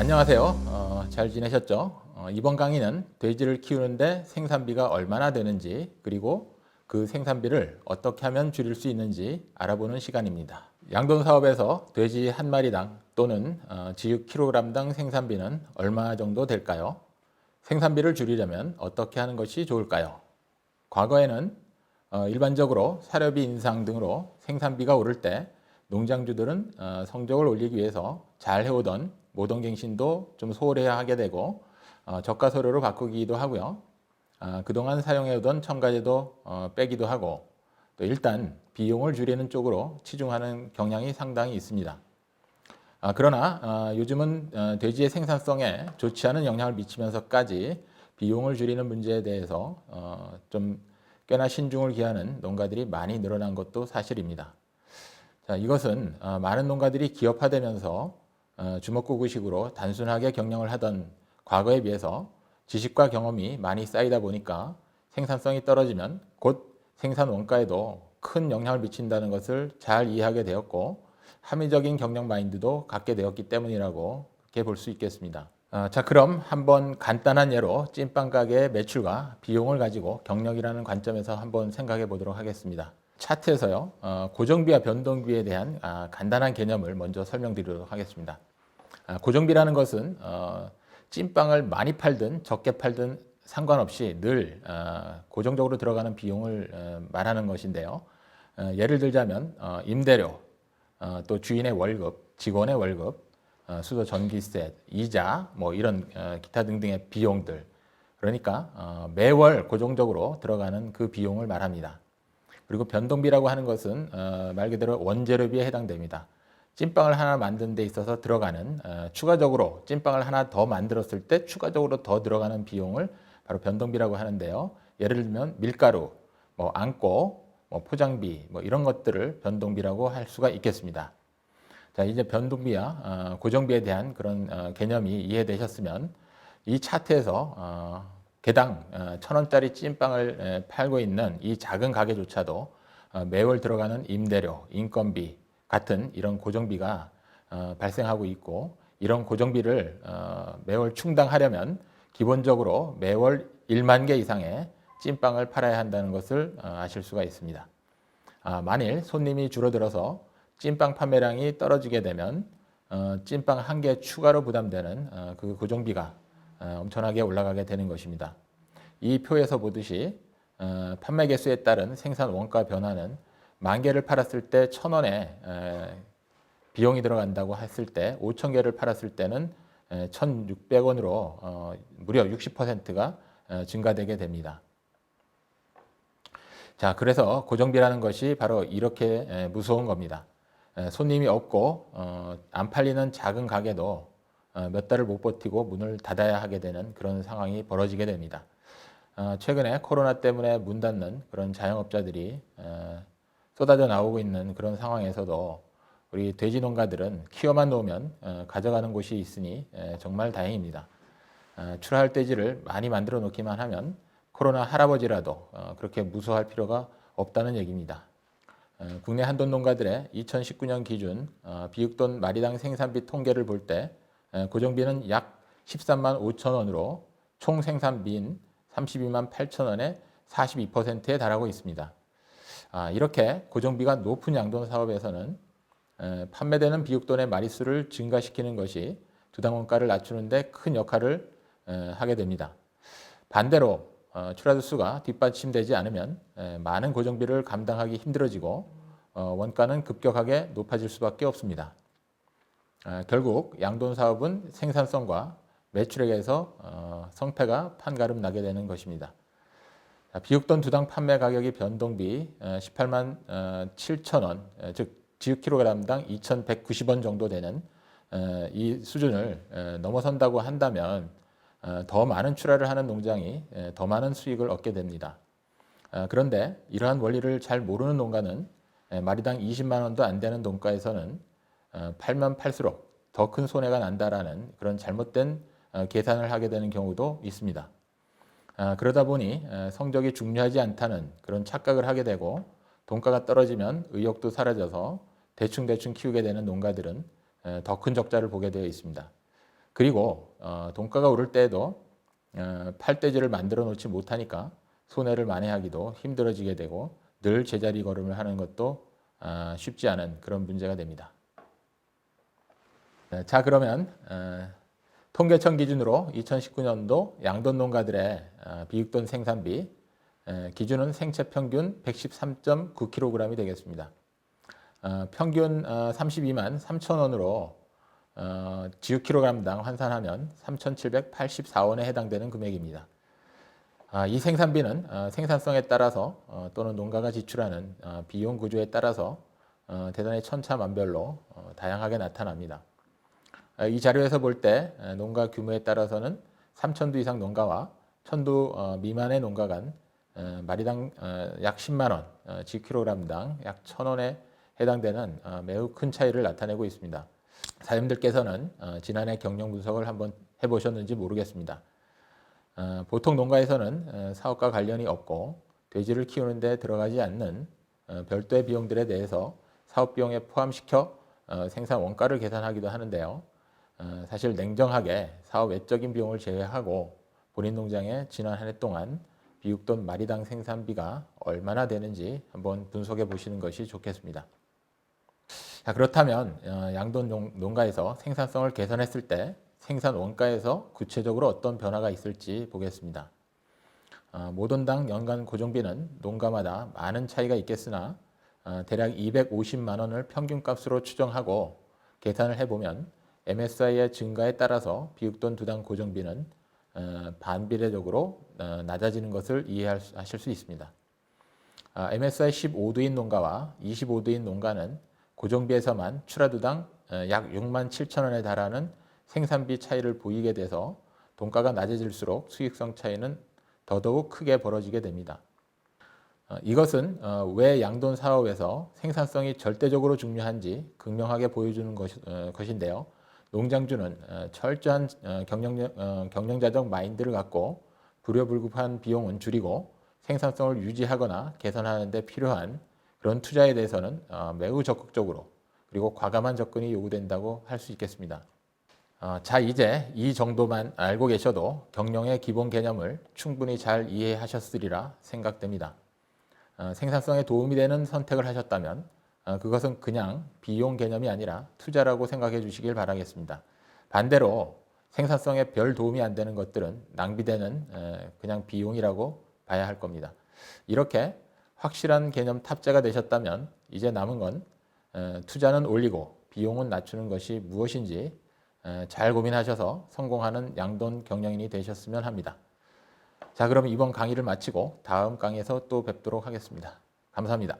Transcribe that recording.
안녕하세요. 잘 지내셨죠? 이번 강의는 돼지를 키우는데 생산비가 얼마나 되는지, 그리고 그 생산비를 어떻게 하면 줄일 수 있는지 알아보는 시간입니다. 양돈 사업에서 돼지 한 마리당 또는 지육 킬로그램당 생산비는 얼마 정도 될까요? 생산비를 줄이려면 어떻게 하는 것이 좋을까요? 과거에는 일반적으로 사료비 인상 등으로 생산비가 오를 때 농장주들은 성적을 올리기 위해서 잘 해오던 모동갱신도 좀 소홀해야 하게 되고 저가 소료로 바꾸기도 하고요. 그동안 사용해오던 첨가제도 빼기도 하고 또 일단 비용을 줄이는 쪽으로 치중하는 경향이 상당히 있습니다. 그러나 요즘은 돼지의 생산성에 좋지 않은 영향을 미치면서까지 비용을 줄이는 문제에 대해서 좀 꽤나 신중을 기하는 농가들이 많이 늘어난 것도 사실입니다. 자, 이것은 많은 농가들이 기업화되면서 주먹구구식으로 단순하게 경영을 하던 과거에 비해서 지식과 경험이 많이 쌓이다 보니까 생산성이 떨어지면 곧 생산 원가에도 큰 영향을 미친다는 것을 잘 이해하게 되었고 합리적인 경영 마인드도 갖게 되었기 때문이라고 그렇게 볼 수 있겠습니다. 자, 그럼 한번 간단한 예로 찐빵 가게의 매출과 비용을 가지고 경영이라는 관점에서 한번 생각해 보도록 하겠습니다. 차트에서요, 고정비와 변동비에 대한 간단한 개념을 먼저 설명드리도록 하겠습니다. 고정비라는 것은 찐빵을 많이 팔든 적게 팔든 상관없이 늘 고정적으로 들어가는 비용을 말하는 것인데요. 예를 들자면 임대료, 또 주인의 월급, 직원의 월급, 수도 전기세, 이자, 뭐 이런 기타 등등의 비용들. 그러니까 매월 고정적으로 들어가는 그 비용을 말합니다. 그리고 변동비라고 하는 것은 말 그대로 원재료비에 해당됩니다. 찐빵을 하나 만드는 데 있어서 들어가는 추가적으로 찐빵을 하나 더 만들었을 때 추가적으로 더 들어가는 비용을 바로 변동비라고 하는데요. 예를 들면 밀가루, 뭐 안고, 뭐 포장비, 뭐 이런 것들을 변동비라고 할 수가 있겠습니다. 자, 이제 변동비와 고정비에 대한 그런 개념이 이해되셨으면 이 차트에서 개당 1,000원짜리 찐빵을 팔고 있는 이 작은 가게조차도 매월 들어가는 임대료, 인건비 같은 이런 고정비가 발생하고 있고 이런 고정비를 매월 충당하려면 기본적으로 매월 1만 개 이상의 찐빵을 팔아야 한다는 것을 아실 수가 있습니다. 만일 손님이 줄어들어서 찐빵 판매량이 떨어지게 되면 찐빵 한 개 추가로 부담되는 그 고정비가 엄청나게 올라가게 되는 것입니다. 이 표에서 보듯이 판매 개수에 따른 생산 원가 변화는 10,000개를 팔았을 때 1,000원에 비용이 들어간다고 했을 때 5,000개를 팔았을 때는 1,600원으로 무려 60%가 증가되게 됩니다. 자, 그래서 고정비라는 것이 바로 이렇게 무서운 겁니다. 손님이 없고 안 팔리는 작은 가게도 몇 달을 못 버티고 문을 닫아야 하게 되는 그런 상황이 벌어지게 됩니다. 최근에 코로나 때문에 문 닫는 그런 자영업자들이 쏟아져 나오고 있는 그런 상황에서도 우리 돼지 농가들은 키워만 놓으면 가져가는 곳이 있으니 정말 다행입니다. 출하할 돼지를 많이 만들어 놓기만 하면 코로나 할아버지라도 그렇게 무서워할 필요가 없다는 얘기입니다. 국내 한돈 농가들의 2019년 기준 비육돈 마리당 생산비 통계를 볼 때 고정비는 약 13만 5천 원으로 총 생산비인 32만 8천 원의 42%에 달하고 있습니다. 이렇게 고정비가 높은 양돈 사업에서는 판매되는 비육돈의 마리수를 증가시키는 것이 두당 원가를 낮추는 데 큰 역할을 하게 됩니다. 반대로 출하도 수가 뒷받침되지 않으면 많은 고정비를 감당하기 힘들어지고 원가는 급격하게 높아질 수밖에 없습니다. 결국 양돈 사업은 생산성과 매출액에서 성패가 판가름 나게 되는 것입니다. 비육돈 두당 판매 가격이 변동비 18만 7천 원, 즉 지육킬로그램당 2,190원 정도 되는 이 수준을 넘어선다고 한다면 더 많은 출하를 하는 농장이 더 많은 수익을 얻게 됩니다. 그런데 이러한 원리를 잘 모르는 농가는 마리당 20만 원도 안 되는 농가에서는 팔면 팔수록 더 큰 손해가 난다라는 그런 잘못된 계산을 하게 되는 경우도 있습니다. 그러다 보니 성적이 중요하지 않다는 그런 착각을 하게 되고 돈가가 떨어지면 의욕도 사라져서 대충 키우게 되는 농가들은 더 큰 적자를 보게 되어 있습니다. 그리고 동가가 오를 때에도 팔대지를 만들어 놓지 못하니까 손해를 만회하기도 힘들어지게 되고 늘 제자리 걸음을 하는 것도 쉽지 않은 그런 문제가 됩니다. 자, 그러면 통계청 기준으로 2019년도 양돈 농가들의 비육돈 생산비 기준은 생채 평균 113.9kg이 되겠습니다. 평균 32만 3천 원으로 GKg당 환산하면 3,784원에 해당되는 금액입니다. 이 생산비는 생산성에 따라서 또는 농가가 지출하는 비용 구조에 따라서 대단히 천차만별로 다양하게 나타납니다. 이 자료에서 볼 때 농가 규모에 따라서는 3,000두 이상 농가와 1,000두 미만의 농가 간 마리당 약 10만 원, GKg당 약 1,000원에 해당되는 매우 큰 차이를 나타내고 있습니다. 사장님들께서는 지난해 경영 분석을 한번 해보셨는지 모르겠습니다. 보통 농가에서는 사업과 관련이 없고 돼지를 키우는 데 들어가지 않는 별도의 비용들에 대해서 사업 비용에 포함시켜 생산 원가를 계산하기도 하는데요. 사실 냉정하게 사업 외적인 비용을 제외하고 본인 농장에 지난 한 해 동안 비육돈 마리당 생산비가 얼마나 되는지 한번 분석해 보시는 것이 좋겠습니다. 자, 그렇다면 양돈 농가에서 생산성을 개선했을 때 생산 원가에서 구체적으로 어떤 변화가 있을지 보겠습니다. 모돈당 연간 고정비는 농가마다 많은 차이가 있겠으나 대략 250만 원을 평균값으로 추정하고 계산을 해보면 MSI의 증가에 따라서 비육돈 두당 고정비는 반비례적으로 낮아지는 것을 이해하실 수 있습니다. MSI 15두인 농가와 25두인 농가는 고정비에서만 추라두당 약 6만 7천 원에 달하는 생산비 차이를 보이게 돼서 돈가가 낮아질수록 수익성 차이는 더더욱 크게 벌어지게 됩니다. 이것은 왜 양돈 사업에서 생산성이 절대적으로 중요한지 극명하게 보여주는 것인데요. 농장주는 철저한 경영자적 마인드를 갖고 불효불급한 비용은 줄이고 생산성을 유지하거나 개선하는 데 필요한 그런 투자에 대해서는 매우 적극적으로 그리고 과감한 접근이 요구된다고 할 수 있겠습니다. 자, 이제 이 정도만 알고 계셔도 경영의 기본 개념을 충분히 잘 이해하셨으리라 생각됩니다. 생산성에 도움이 되는 선택을 하셨다면 그것은 그냥 비용 개념이 아니라 투자라고 생각해 주시길 바라겠습니다. 반대로 생산성에 별 도움이 안 되는 것들은 낭비되는 그냥 비용이라고 봐야 할 겁니다. 이렇게 확실한 개념 탑재가 되셨다면 이제 남은 건 투자는 올리고 비용은 낮추는 것이 무엇인지 잘 고민하셔서 성공하는 양돈 경영인이 되셨으면 합니다. 자, 그럼 이번 강의를 마치고 다음 강의에서 또 뵙도록 하겠습니다. 감사합니다.